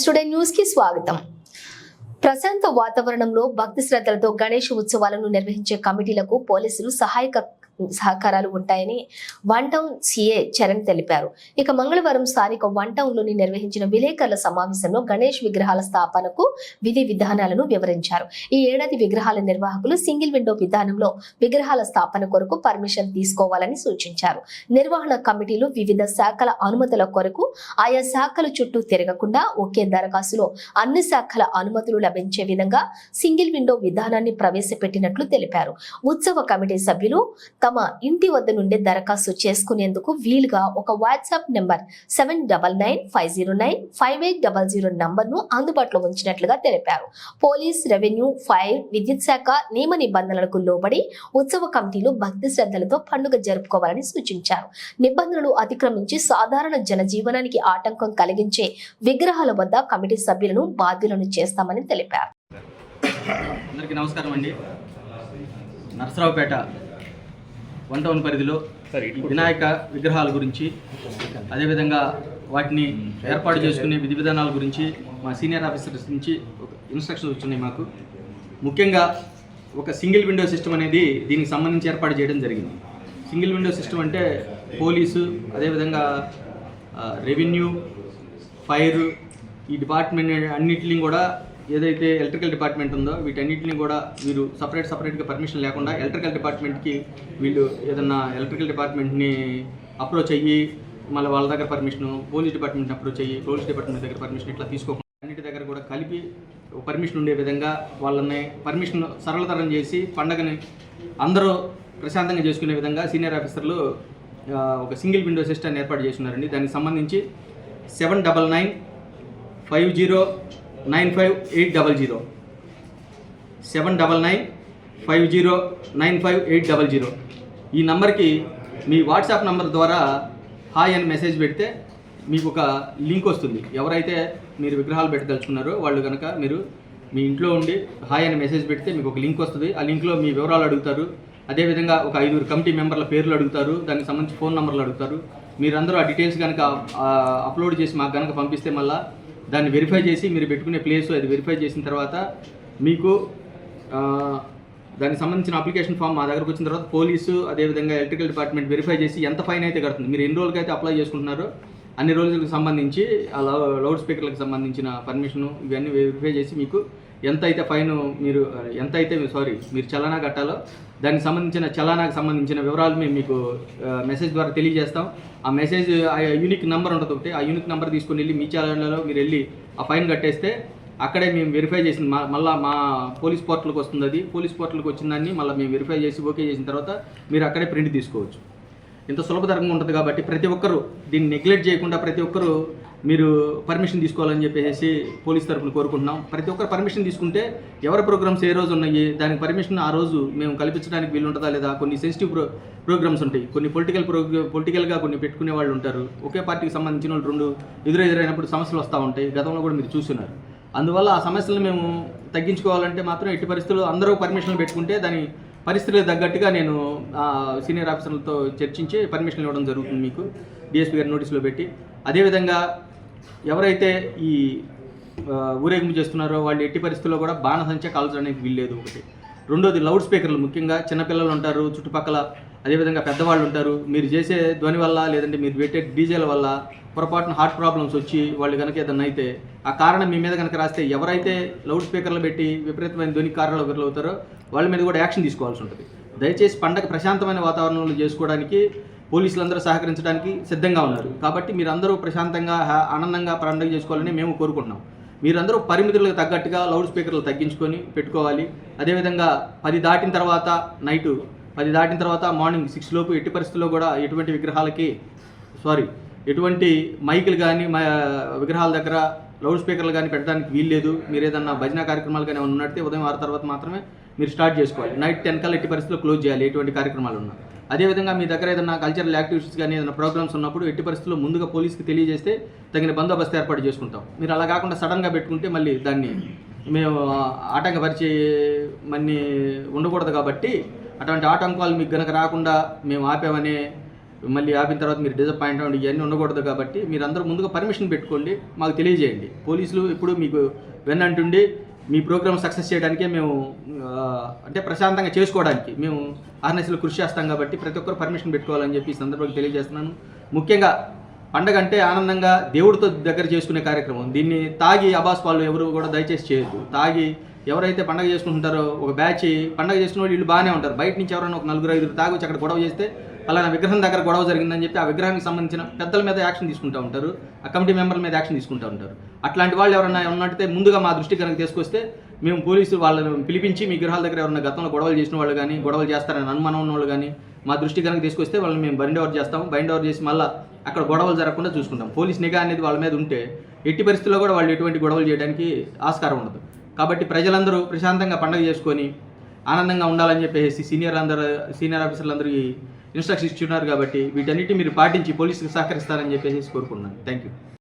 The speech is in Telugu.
టైమ్స్ టుడే న్యూస్ కి స్వాగతం. ప్రశాంత వాతావరణంలో భక్తి శ్రద్ధలతో గణేష్ ఉత్సవాలను నిర్వహించే కమిటీలకు పోలీసులు సహకారాలు ఉంటాయని వన్ టౌన్ సిఏ చరణ్ తెలిపారు. ఇక మంగళవారం స్థానిక వన్ టౌన్ లోని నిర్వహించిన విలేకరుల సమావేశంలో గణేష్ విగ్రహాల స్థాపనకు విధి విధానాలను వివరించారు. ఈ ఏడాది విగ్రహాల నిర్వాహకులు సింగిల్ విండో విధానంలో విగ్రహాల స్థాపన కొరకు పర్మిషన్ తీసుకోవాలని సూచించారు. నిర్వహణ కమిటీలు వివిధ శాఖల అనుమతుల కొరకు ఆయా శాఖల చుట్టూ తిరగకుండా ఒకే దరఖాస్తులో అన్ని శాఖల అనుమతులు లభించే విధంగా సింగిల్ విండో విధానాన్ని ప్రవేశపెట్టినట్లు తెలిపారు. ఉత్సవ కమిటీ సభ్యులు తమ ఇంటి వద్ద నుండి దరఖాస్తు చేసుకునేందుకు వీలుగా ఒక వాట్సాప్ నెంబర్ 7995095800 నంబర్ను అందుబాటులో ఉంచినట్లుగా తెలిపారు. పోలీస్, రెవెన్యూ, ఫైర్, విద్యుత్ శాఖ నియమ నిబంధనలకు లోబడి ఉత్సవ కమిటీలు భక్తి శ్రద్ధలతో పండుగ జరుపుకోవాలని సూచించారు. నిబంధనలు అతిక్రమించి సాధారణ జనజీవనానికి ఆటంకం కలిగించే విగ్రహాల వద్ద కమిటీ సభ్యులను బాధ్యులను చేస్తామని తెలిపారు. అందరికీ నమస్కారం అండి. నరసరావుపేట వన్ టౌన్ పరిధిలో వినాయక విగ్రహాల గురించి, అదేవిధంగా వాటిని ఏర్పాటు చేసుకునే విధి విధానాల గురించి మా సీనియర్ ఆఫీసర్స్ నుంచి ఇన్స్ట్రక్షన్స్ వచ్చినాయి. మాకు ముఖ్యంగా ఒక సింగిల్ విండో సిస్టమ్ అనేది దీనికి సంబంధించి ఏర్పాటు చేయడం జరిగింది. సింగిల్ విండో సిస్టమ్ అంటే పోలీసు, అదేవిధంగా రెవెన్యూ, ఫైర్, ఈ డిపార్ట్మెంట్ అన్నింటినీ కూడా, ఏదైతే ఎలక్ట్రికల్ డిపార్ట్మెంట్ ఉందో వీటన్నిటిని కూడా వీరు సపరేట్గా పర్మిషన్ లేకుండా ఎలక్ట్రికల్ డిపార్ట్మెంట్కి వీళ్ళు ఏదన్నా ఎలక్ట్రికల్ డిపార్ట్మెంట్ని అప్రోచ్ అయ్యి మళ్ళీ వాళ్ళ దగ్గర పర్మిషన్, పోలీస్ డిపార్ట్మెంట్ని అప్రోచ్ అయ్యి పోలీస్ డిపార్ట్మెంట్ దగ్గర పర్మిషన్ ఇట్లా తీసుకోకుండా అన్నిటి దగ్గర కూడా కలిపి పర్మిషన్ ఉండే విధంగా వాళ్ళని పర్మిషన్ సరళతరం చేసి పండగని అందరూ ప్రశాంతంగా చేసుకునే విధంగా సీనియర్ ఆఫీసర్లు ఒక సింగిల్ విండో సిస్టమ్ ఏర్పాటు చేస్తున్నారండి. దానికి సంబంధించి 7995095800 7995095800 ఈ నంబర్కి మీ వాట్సాప్ నంబర్ ద్వారా హాయ్ అని మెసేజ్ పెడితే మీకు ఒక లింక్ వస్తుంది. ఎవరైతే మీరు విగ్రహాలు పెట్టదలుచుకున్నారో వాళ్ళు కనుక మీరు మీ ఇంట్లో ఉండి హాయ్ అని మెసేజ్ పెడితే మీకు ఒక లింక్ వస్తుంది. ఆ లింక్లో మీ వివరాలు అడుగుతారు. అదేవిధంగా ఒక 5 కమిటీ మెంబర్ల పేర్లు అడుగుతారు. దానికి సంబంధించి ఫోన్ నెంబర్లు అడుగుతారు. మీరందరూ ఆ డీటెయిల్స్ కనుక అప్లోడ్ చేసి మాకు కనుక పంపిస్తే మళ్ళీ దాన్ని వెరిఫై చేసి మీరు పెట్టుకునే ప్లేస్ అది వెరిఫై చేసిన తర్వాత మీకు దానికి సంబంధించిన అప్లికేషన్ ఫామ్ మా దగ్గరకు వచ్చిన తర్వాత పోలీసు, అదేవిధంగా ఎలక్ట్రికల్ డిపార్ట్మెంట్ వెరిఫై చేసి ఎంత ఫైన్ అయితే కడుతుంది, మీరు ఎన్ని రోజులకి అయితే అప్లై చేసుకుంటున్నారో అన్ని రోజులకు సంబంధించి ఆ లౌడ్ స్పీకర్లకు సంబంధించిన పర్మిషను ఇవన్నీ వెరిఫై చేసి మీకు ఎంత అయితే ఫైన్ మీరు చలానా కట్టాలో దానికి సంబంధించిన చలానాకు సంబంధించిన వివరాలు మేము మీకు మెసేజ్ ద్వారా తెలియజేస్తాం. ఆ మెసేజ్ యూనిక్ నెంబర్ ఉంటుంది ఒకటి, ఆ యూనిక్ నెంబర్ తీసుకుని వెళ్ళి మీ చలానాలో మీరు వెళ్ళి ఆ ఫైన్ కట్టేస్తే అక్కడే మేము వెరిఫై చేసిన మళ్ళీ మా పోలీస్ పోర్టల్కి వస్తుంది. అది పోలీస్ పోర్టల్కి వచ్చిన దాన్ని మళ్ళీ మేము వెరిఫై చేసి ఓకే చేసిన తర్వాత మీరు అక్కడే ప్రింట్ తీసుకోవచ్చు. ఇంత సులభతరంగా ఉంటుంది కాబట్టి ప్రతి ఒక్కరూ దీన్ని నెగ్లెక్ట్ చేయకుండా ప్రతి ఒక్కరూ మీరు పర్మిషన్ తీసుకోవాలని చెప్పేసి పోలీస్ తరఫున కోరుకుంటున్నాం. ప్రతి ఒక్కరు పర్మిషన్ తీసుకుంటే ఎవరి ప్రోగ్రామ్స్ ఏ రోజు ఉన్నాయి దానికి పర్మిషన్ ఆ రోజు మేము కల్పించడానికి వీలు ఉంటుందా లేదా. కొన్ని సెన్సిటివ్ ప్రోగ్రామ్స్ ఉంటాయి, కొన్ని పొలిటికల్గా కొన్ని పెట్టుకునే వాళ్ళు ఉంటారు. ఒకే పార్టీకి సంబంధించిన వాళ్ళు రెండు ఎదురైనప్పుడు సమస్యలు వస్తూ ఉంటాయి. గతంలో కూడా మీరు చూస్తున్నారు. అందువల్ల ఆ సమస్యలను మేము తగ్గించుకోవాలంటే మాత్రం ఎట్టి పరిస్థితుల్లో అందరూ పర్మిషన్లు పెట్టుకుంటే దాని పరిస్థితులకు తగ్గట్టుగా నేను సీనియర్ ఆఫీసర్లతో చర్చించి పర్మిషన్ ఇవ్వడం జరుగుతుంది. మీకు డిఎస్పీ గారి నోటీసులో పెట్టి, అదేవిధంగా ఎవరైతే ఈ ఊరేగింపు చేస్తున్నారో వాళ్ళు ఎట్టి పరిస్థితుల్లో కూడా బాణసంచ కాల్చడానికి వీల్లేదు. ఒకటి. రెండోది లౌడ్ స్పీకర్లు, ముఖ్యంగా చిన్నపిల్లలు ఉంటారు చుట్టుపక్కల, అదేవిధంగా పెద్దవాళ్ళు ఉంటారు. మీరు చేసే ధ్వని వల్ల లేదంటే మీరు పెట్టే డీజేల వల్ల పొరపాటున హార్ట్ ప్రాబ్లమ్స్ వచ్చి వాళ్ళు కనుక ఏదన్నా అయితే ఆ కారణం మీ మీద కనుక రాస్తే ఎవరైతే లౌడ్ స్పీకర్లు పెట్టి విపరీతమైన ధ్వని కారణాలు అవుతారో వాళ్ళ మీద కూడా యాక్షన్ తీసుకోవాల్సి ఉంటుంది. దయచేసి పండగ ప్రశాంతమైన వాతావరణంలో చేసుకోవడానికి పోలీసులందరూ సహకరించడానికి సిద్ధంగా ఉన్నారు. కాబట్టి మీరందరూ ప్రశాంతంగా ఆనందంగా పండుగ చేసుకోవాలని మేము కోరుకుంటున్నాం. మీరందరూ పరిమితులకు తగ్గట్టుగా లౌడ్ స్పీకర్లు తగ్గించుకొని పెట్టుకోవాలి. అదేవిధంగా 10 దాటిన తర్వాత నైటు 10 దాటిన తర్వాత మార్నింగ్ 6 లోపు ఎట్టి పరిస్థితుల్లో కూడా ఎటువంటి మైకులు కానీ విగ్రహాల దగ్గర లౌడ్ స్పీకర్లు కానీ పెట్టడానికి వీల్లేదు. మీరు ఏదన్నా భజన కార్యక్రమాలు కానీ ఏమైనా ఉన్నట్టే ఉదయం 6 తర్వాత మాత్రమే మీరు స్టార్ట్ చేసుకోవాలి. నైట్ 10 కల్లా ఎట్టి పరిస్థితుల్లో క్లోజ్ చేయాలి ఎటువంటి కార్యక్రమాలు ఉన్నా. అదేవిధంగా మీ దగ్గర ఏదైనా కల్చరల్ యాక్టివిటీస్ కానీ ఏదైనా ప్రోగ్రామ్స్ ఉన్నప్పుడు ఎట్టి పరిస్థితుల్లో ముందుగా పోలీస్కి తెలియజేస్తే తగిన బందోబస్తు ఏర్పాటు చేసుకుంటాం. మీరు అలా కాకుండా సడన్గా పెట్టుకుంటే మళ్ళీ దాన్ని మేము ఆటంకపరిచే మన్ని ఉండకూడదు. కాబట్టి అటువంటి ఆటంకాలు మీకు కనుక రాకుండా మేము ఆపామనే మళ్ళీ ఆపిన తర్వాత మీరు డిసప్పాయింట్ అవ్వండి, ఇవన్నీ ఉండకూడదు. కాబట్టి మీరు అందరూ ముందుగా పర్మిషన్ పెట్టుకోండి, మాకు తెలియజేయండి. పోలీసులు ఇప్పుడు మీకు వెన్నంటుండి మీ ప్రోగ్రామ్ సక్సెస్ చేయడానికే మేము అంటే ప్రశాంతంగా చేసుకోవడానికి మేము ఆర్ఎన్ఎస్లో కృషి చేస్తాం. కాబట్టి ప్రతి ఒక్కరు పర్మిషన్ పెట్టుకోవాలని చెప్పి ఈ సందర్భంగా తెలియజేస్తున్నాను. ముఖ్యంగా పండగ అంటే ఆనందంగా దేవుడితో దగ్గర చేసుకునే కార్యక్రమం. దీన్ని తాగి అబాస్ వాళ్ళు ఎవరు కూడా దయచేసి చేయొద్దు. తాగి ఎవరైతే పండగ చేసుకుంటారో ఒక బ్యాచ్ పండగ చేసుకునే వాళ్ళు వీళ్ళు బాగానే ఉంటారు. బయట నుంచి ఎవరైనా ఒక 4-5 తాగి వచ్చి అక్కడ గొడవ చేస్తే అలానా విగ్రహం దగ్గర గొడవ జరిగిందని చెప్పి ఆ విగ్రహానికి సంబంధించిన పెద్దల మీద యాక్షన్ తీసుకుంటూ ఉంటారు, ఆ కమిటీ మెంబర్ల మీద యాక్షన్ తీసుకుంటూ ఉంటారు. అట్లాంటి వాళ్ళు ఎవరైనా ఉన్నట్టే ముందుగా మా దృష్టికి కనుక తీసుకొస్తే మేము పోలీసులు వాళ్ళని పిలిపించి మీ విగ్రహాల దగ్గర ఎవరైనా గతంలో గొడవలు చేసిన వాళ్ళు కానీ గొడవలు చేస్తారని అనుమానం ఉన్న వాళ్ళు కానీ మా దృష్టి కనుక తీసుకొస్తే వాళ్ళని మేము బైండ్ ఓవర్ చేస్తాము. బైండ్ ఓవర్ చేసి మళ్ళీ అక్కడ గొడవలు జరగకుండా చూసుకుంటాం. పోలీస్ నిఘా అనేది వాళ్ళ మీద ఉంటే ఎట్టి పరిస్థితుల్లో కూడా వాళ్ళు ఎటువంటి గొడవలు చేయడానికి ఆస్కారం ఉండదు. కాబట్టి ప్రజలందరూ ప్రశాంతంగా పండుగ చేసుకొని ఆనందంగా ఉండాలని చెప్పేసి సీనియర్ ఆఫీసర్లు అందరూ ఇన్స్ట్రక్షన్స్ ఇస్తున్నారు. కాబట్టి వీటన్నిటి మీరు పాటించి పోలీసులకు సహకరిస్తారని చెప్పేసి కోరుకుంటున్నాను. Thank you.